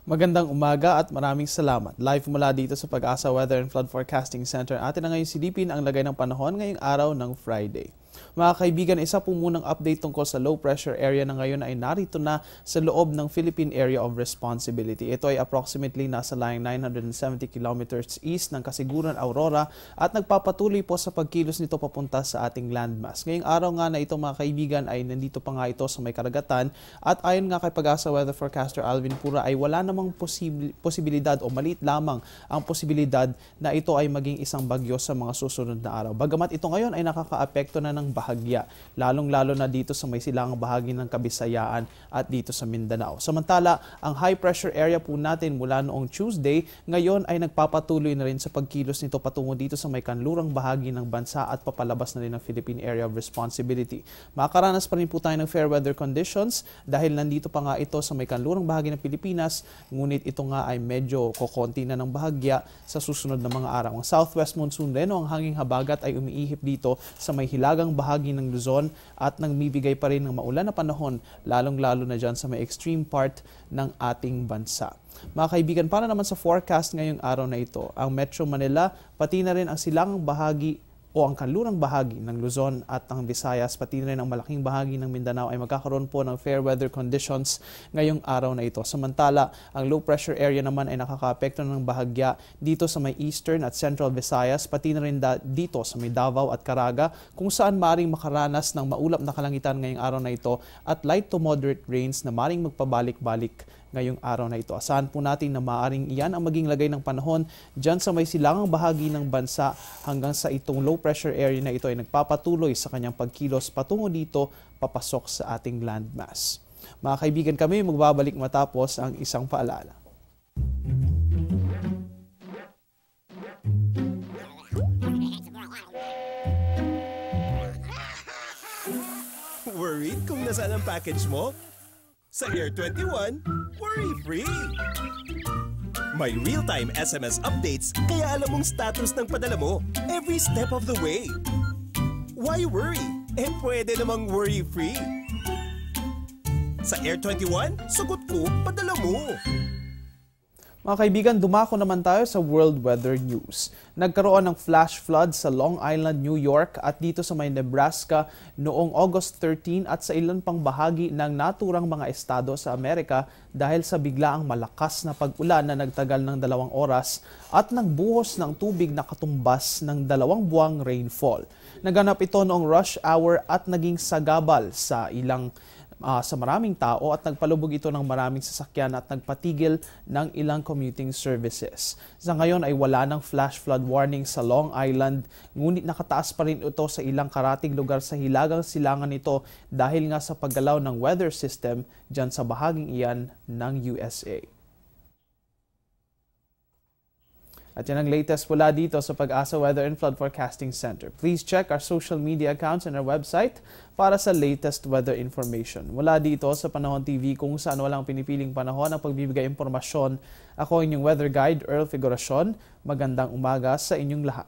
Magandang umaga at maraming salamat. Live mula dito sa Pag-asa Weather and Flood Forecasting Center. Atin na ngayon silipin ang lagay ng panahon ngayong araw ng Friday. Mga kaibigan, isa po munang update tungkol sa low pressure area na ngayon ay narito na sa loob ng Philippine Area of Responsibility. Ito ay approximately nasa layong 970 kilometers east ng Kasiguran, Aurora at nagpapatuloy po sa pagkilos nito papunta sa ating landmass. Ngayong araw nga na ito mga kaibigan ay nandito pa nga ito sa may karagatan at ayon nga kay Pag-asa Weather Forecaster Alvin Pura ay wala namang posibilidad o maliit lamang ang posibilidad na ito ay maging isang bagyo sa mga susunod na araw. Bagamat ito ngayon ay nakakaapekto na ng bahagya, lalong-lalo na dito sa may silangang bahagi ng Kabisayaan at dito sa Mindanao. Samantala, ang high pressure area po natin mula noong Tuesday, ngayon ay nagpapatuloy na rin sa pagkilos nito patungo dito sa may kanlurang bahagi ng bansa at papalabas na rin ng Philippine Area of Responsibility. Makakaranas pa rin po tayo ng fair weather conditions dahil nandito pa nga ito sa may kanlurang bahagi ng Pilipinas, ngunit ito nga ay medyo kokonti na ng bahagya sa susunod na mga araw. Ang southwest monsoon rin o ang hanging habagat ay umiihip dito sa may hilagang bahagi ng Luzon at nagbibigay pa rin ng maulan na panahon, lalong-lalo na dyan sa may extreme part ng ating bansa. Mga kaibigan, para naman sa forecast ngayong araw na ito, ang Metro Manila, pati na rin ang silangang bahagi o ang kanlurang bahagi ng Luzon at ang Visayas, pati na rin ang malaking bahagi ng Mindanao ay magkakaroon po ng fair weather conditions ngayong araw na ito. Samantala, ang low pressure area naman ay nakakaapekto ng bahagya dito sa may eastern at central Visayas, pati na rin dito sa may Davao at Caraga, kung saan maring makaranas ng maulap na kalangitan ngayong araw na ito at light to moderate rains na maring magpabalik-balik ngayong araw na ito. Asahan po natin na maaaring iyan ang maging lagay ng panahon dyan sa may silangang bahagi ng bansa hanggang sa itong low pressure area na ito ay nagpapatuloy sa kanyang pagkilos patungo dito papasok sa ating landmass. Mga kaibigan, kami magbabalik matapos ang isang paalala. Worried kung nasaan ang package mo? Sa Air 21, worry-free! May real-time SMS updates kaya alam mong status ng padala mo every step of the way. Why worry? Pwede namang worry-free. Sa Air 21, sagot ko, padala mo! Mga kaibigan, dumako naman tayo sa World Weather News. Nagkaroon ng flash flood sa Long Island, New York at dito sa may Nebraska noong August 13 at sa ilan pang bahagi ng naturang mga estado sa Amerika dahil sa biglaang malakas na pag-ulan na nagtagal ng 2 oras at nagbuhos ng tubig na katumbas ng 2 buwang rainfall. Naganap ito noong rush hour at naging sagabal sa maraming tao at nagpalubog ito ng maraming sasakyan at nagpatigil ng ilang commuting services. Sa ngayon ay wala ng flash flood warning sa Long Island, ngunit nakataas pa rin ito sa ilang karatig lugar sa hilagang silangan nito dahil nga sa paggalaw ng weather system dyan sa bahaging iyan ng USA. At yan ang latest mula dito sa Pag-asa Weather and Flood Forecasting Center. Please check our social media accounts and our website para sa latest weather information. Mula dito sa Panahon TV kung saan walang pinipiling panahon ang pagbibigay impormasyon, ako inyong weather guide, Earl Figuracion. Magandang umaga sa inyong lahat.